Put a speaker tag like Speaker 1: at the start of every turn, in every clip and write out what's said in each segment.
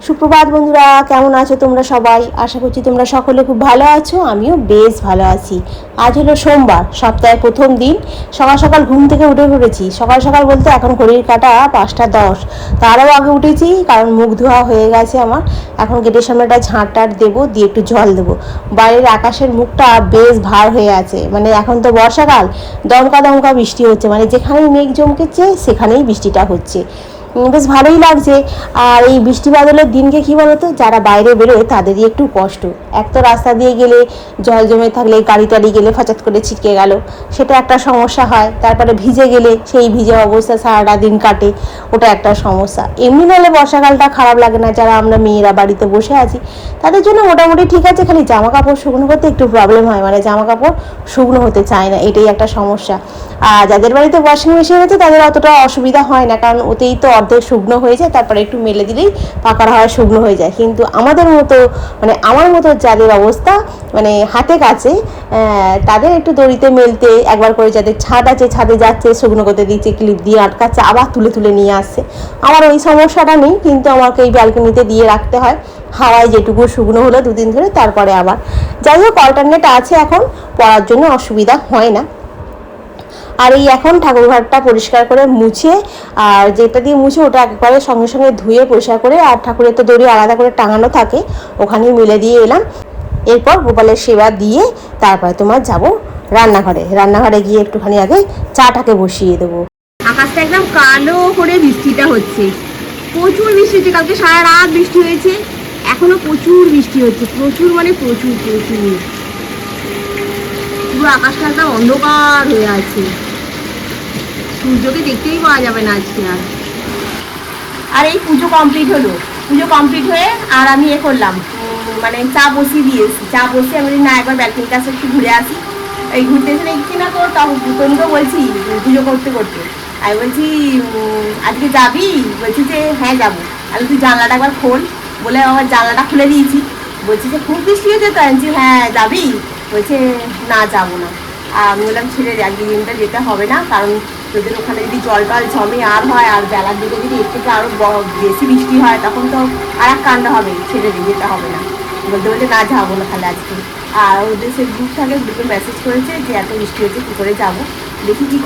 Speaker 1: সুপ্রভাত বন্ধুরা, কেমন আছো তোমরা সবাই? আশা করছি তোমরা সকলে খুব ভালো আছো। আমিও বেশ ভালো আছি। আজ হলো সোমবার, সপ্তাহের প্রথম দিন। সকাল সকাল ঘুম থেকে উঠে পড়েছি। সকাল সকাল বলতে এখন ঘড়ির কাঁটা 5টা 10। তারও আগে উঠেছি, কারণ মুখ ধোয়া হয়ে গেছে আমার। এখন গেটের সামনে একটা ঝাঁট দেবো, দিয়ে একটু জল দেবো। বাইরের আকাশের মুখটা বেশ ভার হয়ে আছে, মানে এখন তো বর্ষাকাল, দমকা দমকা বৃষ্টি হচ্ছে, মানে যেখানেই মেঘ জমকেছে সেখানেই বৃষ্টিটা হচ্ছে। বেশ ভালোই লাগছে। আর এই বৃষ্টি বাদলের দিনকে কী বলতো, যারা বাইরে বেরোয় তাদেরই একটু কষ্ট। এক তো রাস্তা দিয়ে গেলে জল জমে থাকলে গাড়ি টাড়ি গেলে ফাচাত করে ছিটকে গেল, সেটা একটা সমস্যা হয়। তারপরে ভিজে গেলে সেই ভিজে অবস্থা সারাটা দিন কাটে, ওটা একটা সমস্যা। এমনি নাহলে বর্ষাকালটা খারাপ লাগে না। যারা আমরা মেয়েরা বাড়িতে বসে আছি তাদের জন্য মোটামুটি ঠিক আছে, খালি জামা কাপড় শুকনো করতে একটু প্রবলেম হয়, মানে জামা কাপড় শুকনো হতে চায় না, এটাই একটা সমস্যা। আর যাদের বাড়িতে ওয়াশিং মেশিন আছে তাদের অতটা অসুবিধা হয় না, কারণ ওতেই তো অর্ধেক শুকনো হয়ে যায়, তারপরে একটু মেলে দিলেই পাকার হয় শুকনো হয়ে যায়। কিন্তু আমাদের মতো, মানে আমার মতো যাদের অবস্থা মানে হাতে কাছে, তাদের একটু দড়িতে মেলতে, একবার করে যাদের ছাদ আছে ছাদে যাচ্ছে, শুকনো করতে দিচ্ছে, ক্লিপ দিয়ে আটকাচ্ছে, আবার তুলে তুলে নিয়ে আসছে। আমার ওই সমস্যাটা নেই, কিন্তু আমাকে এই ব্যালকনিতে দিয়ে রাখতে হয়। হাওয়ায় যেটুকু শুকনো হলো দুদিন ধরে, তারপরে আবার যাই হোক অল্টারনেট আছে, এখন পড়ার জন্য অসুবিধা হয় না। আর এই এখন ঠাকুরঘরটা পরিষ্কার করে মুছে, আর যেটা দিয়ে মুছে ওটা একবারে সঙ্গে সঙ্গে ধুয়ে পরিষ্কার করে, আর ঠাকুরের তো দড়ি আলাদা করে টাঙানো থাকে, ওখানেই মেলে দিয়ে এলাম। এরপর গোপালের সেবা দিয়ে তারপরে তোমার যাব রান্নাঘরে গিয়ে একটুখানি আগে চাটাকে বসিয়ে দেবো। আকাশটা একদম কালো করে বৃষ্টিটা হচ্ছে, প্রচুর বৃষ্টি হচ্ছে। কালকে সারা রাত বৃষ্টি হয়েছে, এখনো প্রচুর বৃষ্টি হচ্ছে, প্রচুর মানে প্রচুর প্রচুর। পুরো আকাশটা একদম অন্ধকার হয়ে আছে, সূর্যকে দেখতেই পাওয়া যাবে না আজকে আর এই পুজো কমপ্লিট হলো, পুজো কমপ্লিট হয়ে আর আমি করলাম, মানে চা বসিয়ে দিয়েছি। চা বসিয়ে আমি না একবার ব্যালকনির কাছে একটু ঘুরে আসি। এই ঘুরতে এসে দেখছি না তো, তনুকে বলছি পুজো করতে করতে, আমি বলছি আজকে যাবি? বলছি যে হ্যাঁ যাবো। আমি তুই জানলাটা একবার খোল, বলে আমার জানলাটা খুলে দিয়েছি। বলছি যে খুব বৃষ্টি হয়েছে তো, আমি হ্যাঁ যাবি? বলছে না যাবো না। আর আমি বললাম ছেড়ে দে, আজকে দিনটা যেতে হবে না, কারণ তোদের ওখানে যদি জল টল জমে আর হয়, আর বেলার দিকে যদি এর থেকে আরও বেশি বৃষ্টি হয় তখন তো আর এক কাণ্ড হবে, ছেড়ে দিয়ে যেতে হবে না। বলতে বলতে না যাবো না তাহলে আজকে। আর ওদের সে গ্রুপ থাকে, গ্রুপে মেসেজ করেছে যে এত বৃষ্টি হয়েছে কী করে যাবো। দেখি কী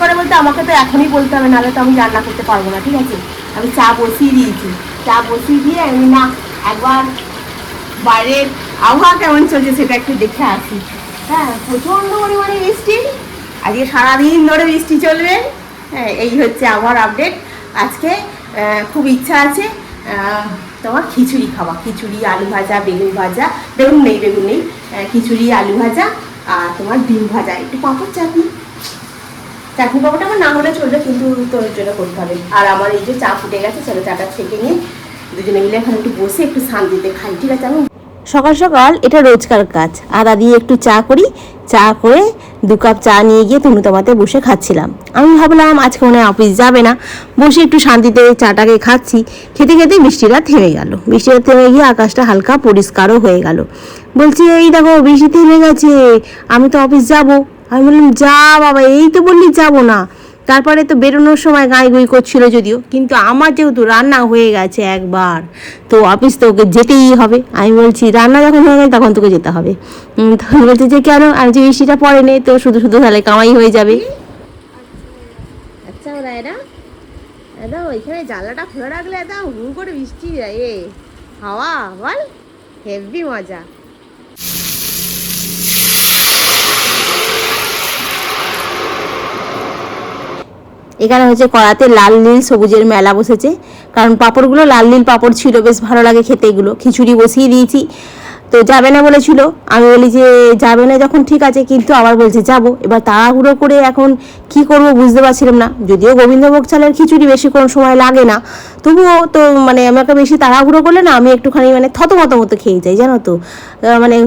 Speaker 1: করে বলতে আমাকে তো এখনই বলতে হবে, নাহলে তো আমি রান্না করতে পারবো না। ঠিক আছে, আমি চা বসিয়ে দিয়েছি। চা বসিয়ে দিয়ে আমি না একবার বাইরের আবহাওয়া কেমন চলছে সেটা একটু দেখে আসি। হ্যাঁ, প্রচণ্ড পরিমাণে বৃষ্টি, আজকে সারাদিন ধরে বৃষ্টি চলবে। হ্যাঁ, এই হচ্ছে আমার আপডেট। আজকে খুব ইচ্ছা আছে তোমার খিচুড়ি খাওয়া, খিচুড়ি আলু ভাজা, বেগুন ভাজা, বেগুন নেই খিচুড়ি আলু ভাজা, আর তোমার ডিম ভাজা, একটু পাঁপড় চাটনি পাঁপড়টা আমার না হলে চলবে, কিন্তু তোর জন্য করতে হবে। আর আমার এই যে চা ফুটে গেছে, চলো চাটা ছেঁকে নিয়ে দুজনে মিলে এখানে একটু বসে একটু শান্তিতে খাই। ঠিক আছে, আমি সকাল সকাল এটা রোজকার কাজ, আদা দিয়ে একটু চা করি, চা করে 2 কাপ চা নিয়ে গিয়ে তনুতামাতে বসে খাচ্ছিলাম। আমি ভাবলাম আজকে মনে হয় অফিস যাবে না, বসে একটু শান্তিতে চাটাকে খাচ্ছি। খেতে খেতে বৃষ্টিটা থেমে গেল, বৃষ্টিটা থেমে গিয়ে আকাশটা হালকা পরিষ্কারও হয়ে গেল। বলছি এই দেখো বৃষ্টি থেমে গেছে, আমি তো অফিস যাব। আমি বললাম যা বাবা, এই তো বললি যাবো না। তারপরে তো বেরোনোর সময় গাঁই গুঁই করছিল যদিও, কিন্তু আমার যেহেতু রান্না হয়ে গেছে একবার, তো অফিস তো ওকে যেতেই হবে। আমি বলছি রান্না যখন হয়ে গেছে তখন তোকে যেতে হবে। তখন বলছে যে কেন? আমি যে বৃষ্টিটা পড়ে নেই তো, শুধু শুধু তাহলে কামাই হয়ে যাবে। আচ্ছা ওরা এরা ওইখানে জানলাটা খোলা রাখলে এদা হুড় করে বৃষ্টি যায়, হাওয়া বল, হেভি মজা। এখানে হচ্ছে কড়াতে লাল নীল সবুজের মেলা বসেছে, কারণ পাঁপড়গুলো লাল নীল পাঁপড় ছিল, বেশ ভালো লাগে খেতে এগুলো। খিচুড়ি বসিয়ে দিয়েছি, তো যাবে না বলেছিল। আমি বলি যে যাবে না যখন ঠিক আছে, কিন্তু আবার বলছে যাব। এবার তাড়াহুড়ো করে এখন কি করব বুঝতে পারছিলাম না। যদিও গোবিন্দভোগ চালের খিচুড়ি বেশি কোনো সময় লাগে না, তবুও তো মানে আমাকে বেশি তাড়াহুড়ো করলে না আমি একটুখানি মানে থতমত মতো খেয়ে যাই, জানো তো। মানে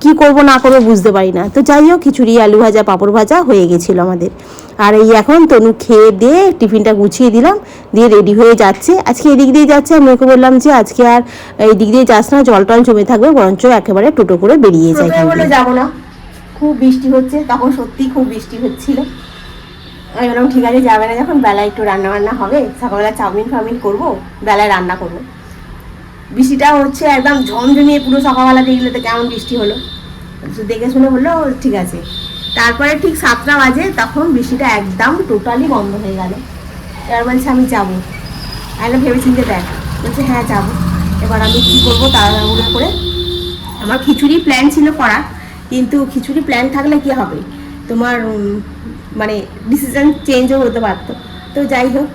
Speaker 1: কি করব না করবো বুঝতে পারি না। তো যাই হোক, খিচুড়ি আলু ভাজা পাঁপড় ভাজা হয়ে গেছিলো আমাদের। আর এই এখন তনু খেয়ে দিয়ে টিফিনটা গুছিয়ে দিলাম, দিয়ে রেডি হয়ে যাচ্ছে। আজকে এদিক দিয়ে যাচ্ছে, আমি ওকে বললাম যে আজকে আর এই দিক দিয়ে যাস না, জল টল জমে থাকবে, বরঞ্চ একেবারে টোটো করে বেরিয়ে যায়। যাবো না, খুব বৃষ্টি হচ্ছে, তখন সত্যি খুব বৃষ্টি হচ্ছিল। আমি বললাম ঠিক আছে যাবে না যখন, বেলায় একটু রান্না বান্না হবে, সকালবেলা চাউমিন ফাউমিন করবো, বেলায় রান্না করবো। বৃষ্টিটা হচ্ছে একদম ঝমঝমিয়ে, পুরো সকালবেলা দেখলে তো কেমন বৃষ্টি হলো, দেখে শুনে বললো ঠিক আছে। তারপরে ঠিক 7টা বাজে, তখন বৃষ্টিটা একদম টোটালি বন্ধ হয়ে গেল। এবার বলছে আমি যাবো, আমি ভেবে চিনতে দেখ, বলছে হ্যাঁ যাবো। এবার আমি কী করবো, তাড়াহুড়ো করে, আমার খিচুড়ি প্ল্যান ছিল করা, কিন্তু খিচুড়ি প্ল্যান থাকলে কি হবে, তোমার মানে ডিসিশন চেঞ্জও হতে পারতো। তো যাই হোক,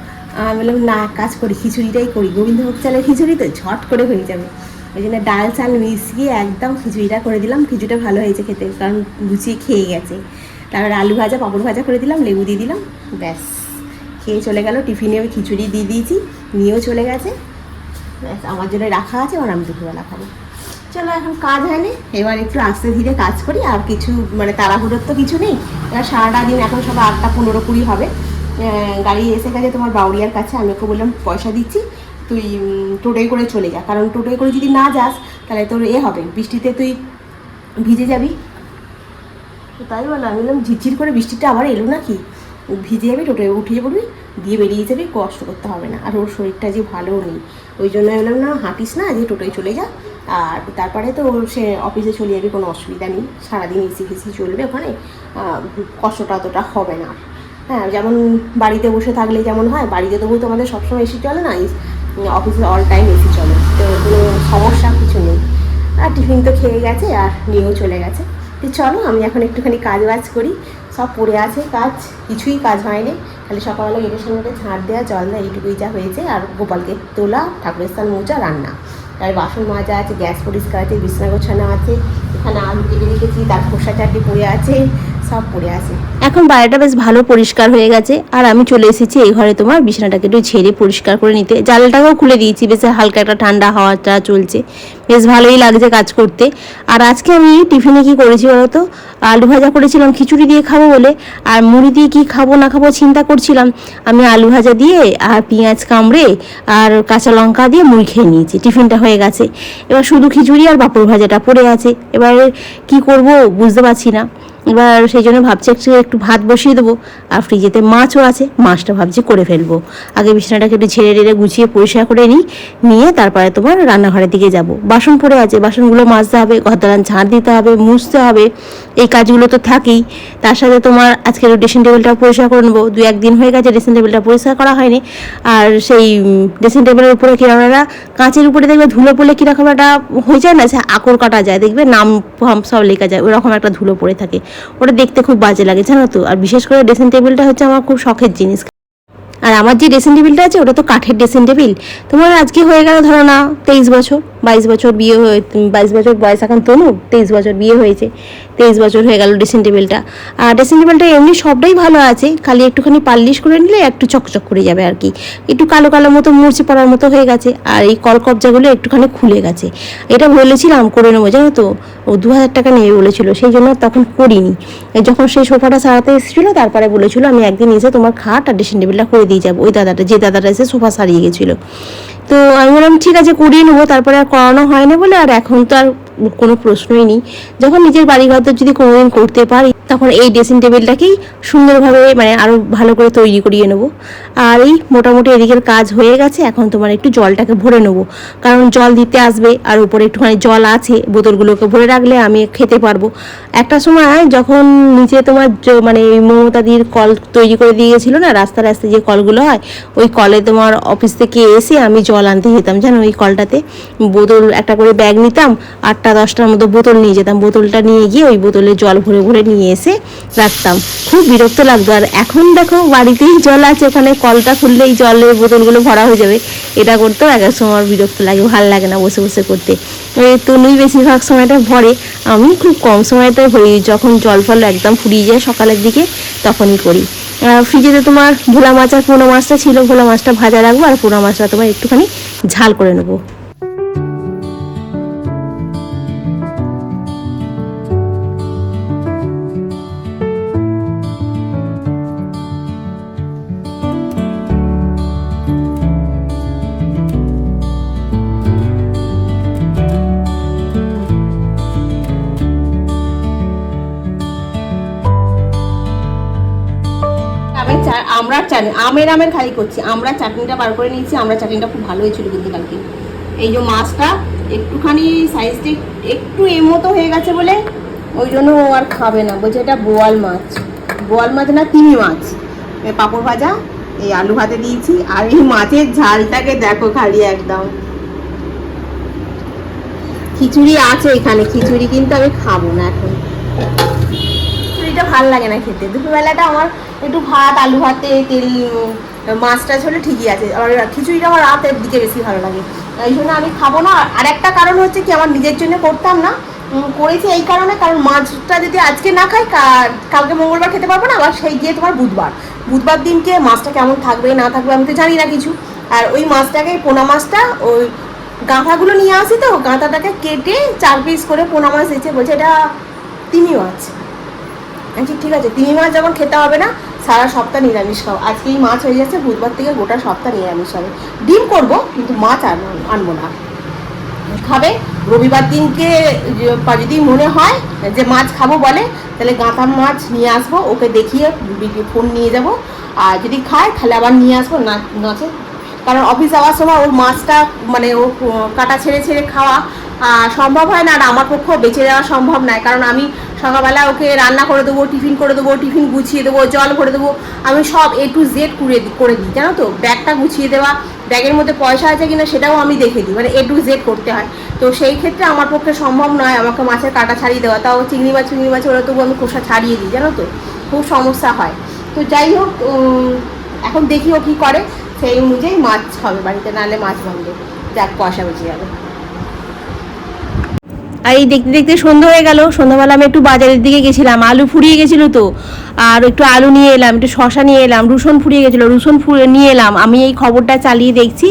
Speaker 1: বললাম না, কাজ করি, খিচুড়িটাই করি, গোবিন্দভোগ চালের খিচুড়ি তো ঝট করে হয়ে যাবে। ওই জন্য ডাল চাল মিশিয়ে একদম খিচুড়িটা করে দিলাম। খিচুড়িটা ভালো হয়েছে খেতে, কারণ গুছিয়ে খেয়ে গেছে। তারপর আলু ভাজা, পাঁপড় ভাজা করে দিলাম, লেবু দিয়ে দিলাম, ব্যাস খেয়ে চলে গেল। টিফিনে আমি খিচুড়ি দিয়ে দিয়েছি, নিয়েও চলে গেছে, ব্যাস আমার জন্য রাখা আছে, আর আমি দুপুরবেলা খাবো। চলো, এখন কাজ হয়নি, এবার একটু আস্তে ধীরে কাজ করি। আর কিছু মানে তাড়াহুড়োর তো কিছু নেই, এবার সারাটা দিন, এখন সব 8টা 15-20 হবে। গাড়ি এসে গেছে তোমার বাউরিয়ার কাছে। আমি ওকে বললাম পয়সা দিচ্ছি, তুই টোটোয় করে চলে যা, কারণ টোটোয় করে যদি না যাস তাহলে তোর হবে, বৃষ্টিতে তুই ভিজে যাবি। তাই বলো, আমি বললাম ঝিরঝির করে বৃষ্টিটা আবার এলো নাকি, ভিজে যাবি, টোটোয় উঠে পড়বি, দিয়ে বেরিয়ে যাবি, কষ্ট করতে হবে না। আর ওর শরীরটা যে ভালো নেই, ওই জন্য বললাম না, হাঁটিস না, যে টোটোয় চলে যা, আর তারপরে তো সে অফিসে চলে যাবি, কোনো অসুবিধা নেই, সারাদিন এসি ফেসি চলবে ওখানে, কষ্টটা অতটা হবে না। হ্যাঁ, যেমন বাড়িতে বসে থাকলে যেমন হয়, বাড়িতে তবু তো আমাদের সবসময় এসি চলে না, অফিসে অল টাইম এসি চলে, তো কোনো সমস্যা কিছু নেই। আর টিফিন তো খেয়ে গেছে, আর নিয়েও চলে গেছে। তো চলো, আমি এখন একটুখানি কাজ বাজ করি, সব পড়ে আছে কাজ, কিছুই কাজ হয়নি, খালি সকালবেলা গেটের সামনে ঝাঁট দেওয়া, জল দেওয়া, এইটুকুই যা হয়েছে। আর গোপালকে তোলা, ঠাকুরের স্থান মোচা, রান্না, আর বাসন মাজা আছে, গ্যাস পরিষ্কার আছে, বিছানা গোছানো আছে, এখানে আলু কেটে রেখেছি, তার খোসা চারটি পড়ে আছে, সব পড়ে আছে। এখন বাইরেটা বেশ ভালো পরিষ্কার হয়ে গেছে, আর আমি চলে এসেছি এই ঘরে তোমার বিছানাটাকে একটু ঝেড়ে পরিষ্কার করে নিতে। জানলাটাকেও খুলে দিয়েছি, বেশ হালকা একটা ঠান্ডা হাওয়াটা চলছে, বেশ ভালোই লাগছে কাজ করতে। আর আজকে আমি টিফিনে কি করেছি বলতো, আলু ভাজা করেছিলাম খিচুড়ি দিয়ে খাবো বলে, আর মুড়ি দিয়ে কি খাবো না খাবো চিন্তা করছিলাম। আমি আলু ভাজা দিয়ে আর পেঁয়াজ কামড়ে আর কাঁচা লঙ্কা দিয়ে মুড়ি খেয়ে নিয়েছি, টিফিনটা হয়ে গেছে। এবার শুধু খিচুড়ি আর পাঁপড় ভাজাটা পড়ে আছে, এবার কি করব বুঝতে পারছি না। এবার সেই জন্য ভাবছি একটু ভাত বসিয়ে দেবো, আর ফ্রিজেতে মাছও আছে, মাছটা ভাবছি করে ফেলবো। আগে বিছানাটাকে একটু ঝেড়ে টেড়ে গুছিয়ে পরিষ্কার করে নিয়ে তারপরে তোমার রান্নাঘরের দিকে যাব। বাসন পড়ে আছে, বাসনগুলো মাজতে হবে, ঘর দালান ঝাড় দিতে হবে, মুছতে হবে, এই কাজগুলো তো থাকেই। তার সাথে তোমার আজকে ড্রেসিং টেবিলটা পরিষ্কার করে নেবো, 2-1 দিন হয়ে গেছে ড্রেসিং টেবিলটা পরিষ্কার করা হয়নি। আর সেই ড্রেসিং টেবিলের উপরে কিরকম একটা কাঁচের উপরে দেখবে ধুলো পড়লে কীরকম একটা হয়ে যায় না, সে আকর কাটা যায়, দেখবে নাম সব লেখা যায়, ওরকম একটা ধুলো পড়ে থাকে, ওটা দেখতে খুব বাজে লাগে জানো তো। আর বিশেষ করে ড্রেসিং টেবিলটা হচ্ছে আমার খুব শখের জিনিস। আর আমার যে ড্রেসিং টেবিলটা আছে ওটা তো কাঠের ড্রেসিং টেবিল, তোমার আজকে হয়ে গেল ধরো না 23 বছর, 22 বছর বিয়ে হয়ে, 22 বছর বয়স এখন তনু, 23 বছর বিয়ে হয়েছে, 23 বছর হয়ে গেল ড্রেসিং টেবিলটা। আর ড্রেসিং টেবিলটা এমনি সবটাই ভালো আছে, খালি একটুখানি পালিশ করে নিলে একটু চকচক করে যাবে আর কি, একটু কালো কালো মতো মুড়ছে পড়ার মতো হয়ে গেছে, আর এই কলকবজাগুলো একটুখানি খুলে গেছে। এটা বলেছিলাম করে নেবো জানো তো, ও 2000 টাকা নেবে বলেছিল, সেই জন্য তখন করিনি। যখন সেই সোফাটা সারাতে এসেছিলো তারপরে বলেছিল আমি একদিন এসে তোমার খাট আর ড্রেসিং টেবিলটা করে দিয়ে যাবো, ওই দাদাটা, যে দাদাটা এসে সোফা সারিয়ে গেছিলো। তো আমি বললাম ঠিক আছে করিয়ে নেবো, তারপরে আর করানো হয় না বলে, আর এখন তো আর কোনো প্রশ্নই নেই। যখন নিজের বাড়িঘর যদি কোনোদিন করতে পারি তখন এই ড্রেসিং টেবিলটাকেই সুন্দরভাবে মানে আরও ভালো করে তৈরি করিয়ে নেবো। আর এই মোটামুটি এদিকের কাজ হয়ে গেছে, এখন তোমার একটু জলটাকে ভরে নেবো, কারণ জল দিতে আসবে, আর উপরে একটুখানি জল আছে, বোতলগুলোকে ভরে রাখলে আমি খেতে পারবো। একটা সময় যখন নিচে তোমার মানে মমতাদির কল তৈরি করে দিয়ে গেছিলো না, রাস্তায় রাস্তায় যে কলগুলো হয়, ওই কলে তোমার অফিস থেকে এসে আমি জল আনতে যেতাম জানো, ওই কলটাতে বোতল একটা করে ব্যাগ নিতাম, 8-10টার মতো বোতল নিয়ে যেতাম, বোতলটা নিয়ে গিয়ে ওই বোতলে জল ভরে ভরে নিয়ে এসে রাখতাম, খুব বিরক্ত লাগতো। আর এখন দেখো বাড়িতেই জল আছে, ওখানে কলটা খুললেই জলের বোতলগুলো ভরা হয়ে যাবে, এটা করতেও এক এক সময় বিরক্ত লাগে, ভালো লাগে না বসে বসে করতে। তনুই বেশিরভাগ সময়টা ভরে, আমি খুব কম সময়টাই ভরি, যখন জল ফল একদম ফুরিয়ে যায় সকালের দিকে তখনই করি। ফ্রিজেতে তোমার ভোলা মাছ আর পোনা মাছটা ছিল, ভোলা মাছটা ভাজা রাখবো, আর পোনা মাছটা তোমার একটুখানি ঝাল করে নেবো। আমের খালি করছি, আমরা চাটনিটা বার করে নিয়েছি, আমরা চাটনিটা খুব ভালো হয়েছিল কিন্তু কালকে, এই যে মাছটা একটুখানি সাইজটা একটু এমতো হয়ে গেছে বলে ওই জন্য ও আর খাবে না, বলছে এটা বোয়াল মাছ। বোয়াল মাছ না, তিমি মাছ। পাঁপড় ভাজা, এই আলু ভাতে দিয়েছি, আর এই মাছের ঝালটাকে দেখো খালি একদম। খিচুড়ি আছে এখানে, খিচুড়ি কিন্তু আমি খাবো না এখন, খিচুড়িটা ভালো লাগে না খেতে। দুপুরবেলাটা আমার একটু ভাত, আলু ভাতে তেল মাছ টাছ হলে ঠিকই আছে, আর খিচুড়িটা আমার রাতের দিকে বেশি ভালো লাগে, এই জন্য আমি খাবো না। আর একটা কারণ হচ্ছে কি, আমার নিজের জন্য করতাম না, করেছি এই কারণে, কারণ মাছটা যদি আজকে না খাই কালকে মঙ্গলবার খেতে পারবো না, আবার সেই গিয়ে তোমার বুধবার দিনকে মাছটা কেমন থাকবে না থাকবে আমি তো জানি না কিছু। আর ওই মাছটাকে, পোনা মাছটা, ওই গাঁথাগুলো নিয়ে আসি, তো গাঁথাটাকে কেটে 4 পিস করে পোনা মাছ দিচ্ছে, বলছে এটা তিমি মাছ। আচ্ছা ঠিক আছে, তিমি মাছ যখন খেতে হবে না, সারা সপ্তাহ নিরামিষ খাও। আজকেই মাছ হয়ে যাচ্ছে, বুধবার থেকে গোটা সপ্তাহ নিরামিষ হবে। ডিম করবো কিন্তু মাছ আনবো না, খাবে রবিবার দিনকে। যদি মনে হয় যে মাছ খাবো বলে, তাহলে গাঁথা মাছ নিয়ে আসবো, ওকে দেখিয়ে ফোন নিয়ে যাব, আর যদি খায় তাহলে আবার নিয়ে আসবো, না নচে। কারণ অফিস যাওয়ার সময় ওর মাছটা মানে ও কাটা ছেড়ে ছেড়ে খাওয়া সম্ভব হয় না, আর আমার পক্ষেও বেঁচে যাওয়া সম্ভব নয়। কারণ আমি সকালবেলা ওকে রান্না করে দেবো, টিফিন করে দেবো, টিফিন গুছিয়ে দেবো, জল ভরে দেবো, আমি সব A to Z করে দিই, জানো তো। ব্যাগটা গুছিয়ে দেওয়া, ব্যাগের মধ্যে পয়সা আছে কিনা সেটাও আমি দেখে দিই, মানে A to Z করতে হয়। তো সেই ক্ষেত্রে আমার পক্ষে সম্ভব নয় আমাকে মাছের কাটা ছাড়িয়ে দেওয়া, তাও চিংড়ি মাছ ওরা তবু আমি খোসা ছাড়িয়ে দিই, জানো তো, খুব সমস্যা হয়। তো যাই হোক, এখন দেখি ও কী করে, সেই অনুযায়ী মাছ হবে বাড়িতে, নাহলে মাছ বন্ধ, যাক পয়সা বেঁচে যাবে। আর এই দেখতে দেখতে সন্ধ্যা হয়ে গেল। সন্ধ্যাবেলা আমি একটু বাজারের দিকে গেছিলাম, আলু ফুরিয়ে গেছিলো তো, আর একটু আলু নিয়ে এলাম, একটু শশা নিয়ে এলাম, রসুন ফুরিয়ে গেছিলো, রসুন নিয়ে এলাম। আমি এই খবরটা চালিয়ে দেখছি,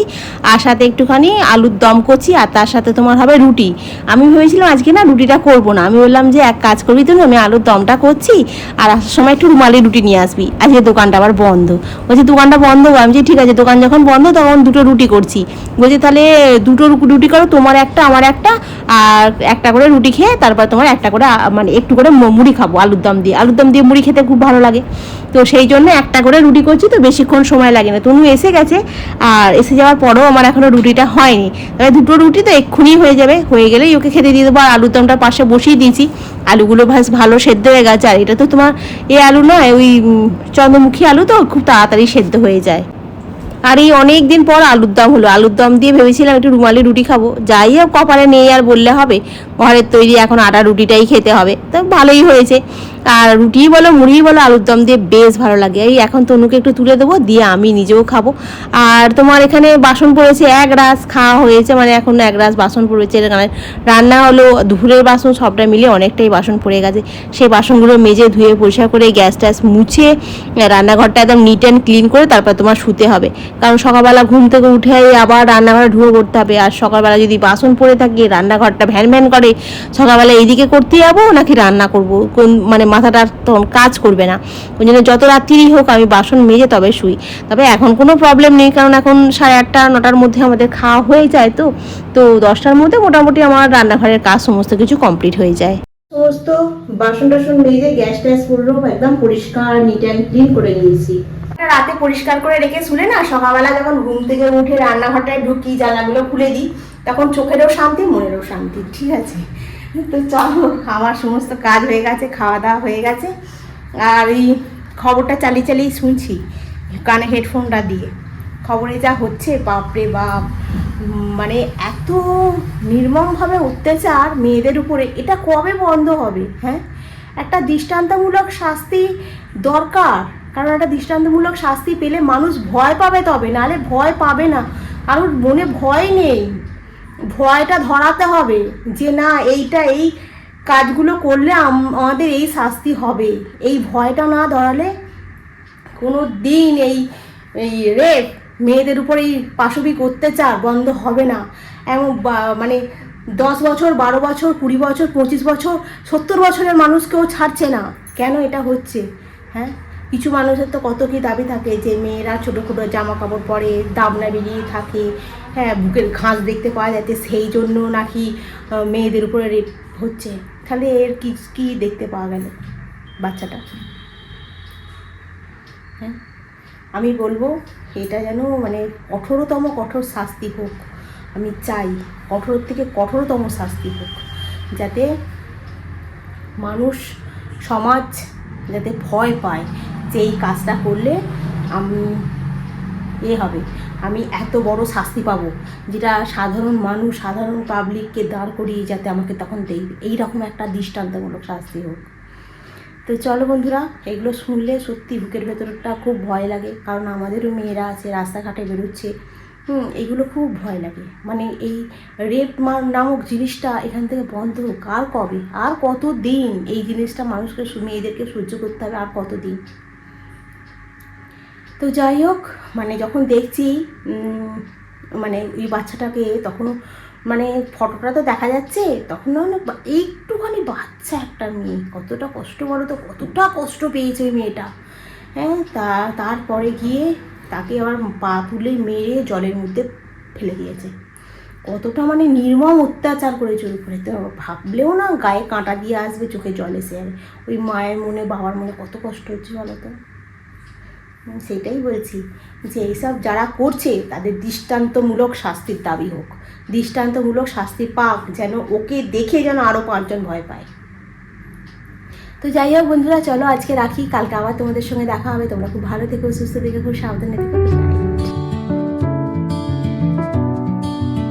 Speaker 1: আর সাথে একটুখানি আলুর দম করছি, আর তার সাথে তোমার হবে রুটি। আমি ভেবেছিলাম আজকে না রুটিটা করবো না, আমি বললাম যে এক কাজ করবি তুমি, আমি আলুর দমটা করছি, আর আসার সময় একটু রুমালি রুটি নিয়ে আসবি, আজকে দোকানটা আবার বন্ধ। বলছি দোকানটা বন্ধ? আমি যে ঠিক আছে, দোকান যখন বন্ধ তখন 2টো রুটি করছি। বলছি তাহলে 2টো রুটি করো, তোমার একটা আমার একটা, আর একটা করে রুটি খেয়ে তারপর তোমার একটা করে মানে একটু করে মুড়ি খাবো আলুর দম দিয়ে মুড়ি খেতে খুব ভালো লাগে। তো সেই জন্য একটা করে রুটি করছি, তো বেশিক্ষণ সময় লাগে না। তনু এসে গেছে, আর এসে যাওয়ার পরেও আমার এখনও রুটিটা হয়নি, তবে 2টো রুটি তো এক্ষুনি হয়ে যাবে, হয়ে গেলেই ওকে খেতে দিয়ে দেবো। আর আলুর দমটার পাশে বসিয়ে দিয়েছি, আলুগুলো ভালো সেদ্ধ হয়ে গেছে। আর এটা তো তোমার আলু নয়, ওই চন্দ্রমুখী আলু, তো খুব তাড়াতাড়ি সেদ্ধ হয়ে যায়। আর এই অনেক দিন পর আলুর দম হলো, আলুর দম দিয়ে ভেবেছিলাম একটু রুমালি রুটি খাবো, যাই হোক কপালে নেই আর বললে হবে, ঘরের তৈরি এখন আটা রুটিটাই খেতে হবে, তো ভালোই হয়েছে। আর রুটি বলো মুড়ি বলো, আলুর দম দিয়ে বেশ ভালো লাগে। এই এখন তনুকে একটু তুলে দেবো, দিয়ে আমি নিজেও খাবো। আর তোমার এখানে বাসন পড়েছে 1 রাস, খাওয়া হয়েছে মানে এখন 1 রাস বাসন পড়েছে, এখানে রান্না হলো, দুপুরের বাসন সবটা মিলে অনেকটাই বাসন পড়ে গেছে। সেই বাসনগুলো মেজে ধুয়ে পরিষ্কার করে গ্যাস ট্যাস মুছে রান্নাঘরটা একদম নিট অ্যান্ড ক্লিন করে তারপর তোমার শুতে হবে, কারণ সকালবেলা ঘুম থেকে উঠে আবার রান্নাঘরে ঢুকে করতে হবে। আর সকালবেলা যদি বাসন পড়ে থাকে, রান্নাঘরটা ভ্যান ভ্যান করে, সকালবেলা এইদিকে করতে যাবো নাকি রান্না করবো, কোন মানে মাথাটা তখন কাজ করবে না। ওই জন্য যত রাত্রিরই হোক আমি বাসন মেজে তবে শুই। তবে এখন কোনো প্রবলেম নেই, কারণ এখন 8:30 9টার মধ্যে আমাদের খাওয়া হয়ে যায়, তো 10টার মধ্যে মোটামুটি আমার রান্নাঘরের কাজ সমস্ত কিছু কমপ্লিট হয়ে যায়। সমস্ত বাসন টাসন মেজে গ্যাস ট্যাস পুরো একদম পরিষ্কার নিট অ্যান্ড ক্লিন করে নিয়েছি। রাতে পরিষ্কার করে রেখে শুলে না, সকালবেলা যখন ঘুম থেকে উঠে রান্নাঘরটায় ঢুকি, জানলাগুলো খুলে দিই, তখন চোখেরও শান্তি, মনেরও শান্তি। ঠিক আছে, তো চলো, আমার সমস্ত কাজ হয়ে গেছে, খাওয়া দাওয়া হয়ে গেছে, আর এই খবরটা চালিয়ে চালিয়ে শুনছি কানে হেডফোনটা দিয়ে। খবরে যা হচ্ছে, বাপরে বাপ, মানে এত নির্মমভাবে অত্যাচার মেয়েদের উপরে, এটা কবে বন্ধ হবে? হ্যাঁ, একটা দৃষ্টান্তমূলক শাস্তি দরকার, কারণ একটা দৃষ্টান্তমূলক শাস্তি পেলে মানুষ ভয় পাবে, তবে নাহলে ভয় পাবে না। কারণ মনে ভয় নেই, ভয়টা ধরাতে হবে যে না, এই কাজগুলো করলে আমাদের এই শাস্তি হবে। এই ভয়টা না ধরালে কোনো দিন এই রেপ, মেয়েদের উপর এই পাশবিক অত্যাচার বন্ধ হবে না। এমন মানে 10 বছর 12 বছর 20 বছর 25 বছর 70 বছরের মানুষকেও ছাড়ছে না, কেন এটা হচ্ছে? হ্যাঁ, কিছু মানুষের তো কত কি দাবি থাকে যে মেয়েরা ছোটো ছোটো জামা কাপড় পরে, দাবনা বেরিয়ে থাকে, হ্যাঁ, বুকের ঘাস দেখতে পাওয়া যাচ্ছে, সেই জন্য নাকি মেয়েদের উপরে রেপ হচ্ছে। তাহলে এর কি দেখতে পাওয়া গেল বাচ্চাটা? হ্যাঁ, আমি বলবো এটা যেন মানে কঠোরতম কঠোর শাস্তি হোক, আমি চাই কঠোর থেকে কঠোরতম শাস্তি হোক, যাতে মানুষ সমাজ যাতে ভয় পায় যে এই কাজটা করলে আমি হবে, আমি এত বড় শাস্তি পাবো, যেটা সাধারণ মানুষ সাধারণ পাবলিককে দাঁড় করিয়ে যাতে আমাকে তখন দেখবে, এইরকম একটা দৃষ্টান্তমূলক শাস্তি হোক। তো চলো বন্ধুরা, এগুলো শুনলে সত্যি বুকের ভেতরটা খুব ভয় লাগে, কারণ আমাদেরও মেয়েরা আছে রাস্তাঘাটে বেরোচ্ছে, এগুলো খুব ভয় লাগে। মানে এই রেপ নামক জিনিসটা এখান থেকে বন্ধ হোক। আর কবে, আর কত দিন এই জিনিসটা মানুষকে মেয়েদেরকে সহ্য করতে হবে, আর কত দিন। তো যাই হোক, মানে যখন দেখছি মানে ওই বাচ্চাটাকে, তখনও মানে ফটোটা তো দেখা যাচ্ছে, তখন অনেক একটুখানি বাচ্চা একটা মেয়ে, কতটা কষ্ট বলো তো, কতটা কষ্ট পেয়েছে ওই মেয়েটা। হ্যাঁ, তারপরে গিয়ে তাকে আবার পা তুলে মেরে জলের মধ্যে ফেলে দিয়েছে। কতটা মানে নির্মম অত্যাচার করেছে ওর উপরে, তো ভাবলেও না গায়ে কাঁটা দিয়ে আসবে, চোখে জল এসে যাবে। ওই মায়ের মনে, বাবার মনে কত কষ্ট হচ্ছে বলো তো। সেটাই বলছি যে এইসব যারা করছে তাদের দৃষ্টান্তমূলক শাস্তির দাবি হোক, দৃষ্টান্তমূলক শাস্তি পাক, যেন ওকে দেখে যেন আরও 5 জন ভয় পায়। তো যাই হোক বন্ধুরা, চলো আজকে রাখি, কালকে আবার তোমাদের সঙ্গে দেখা হবে। তোমরা খুব ভালো থেকো, সুস্থ থেকো, খুব সাবধানে থেকো।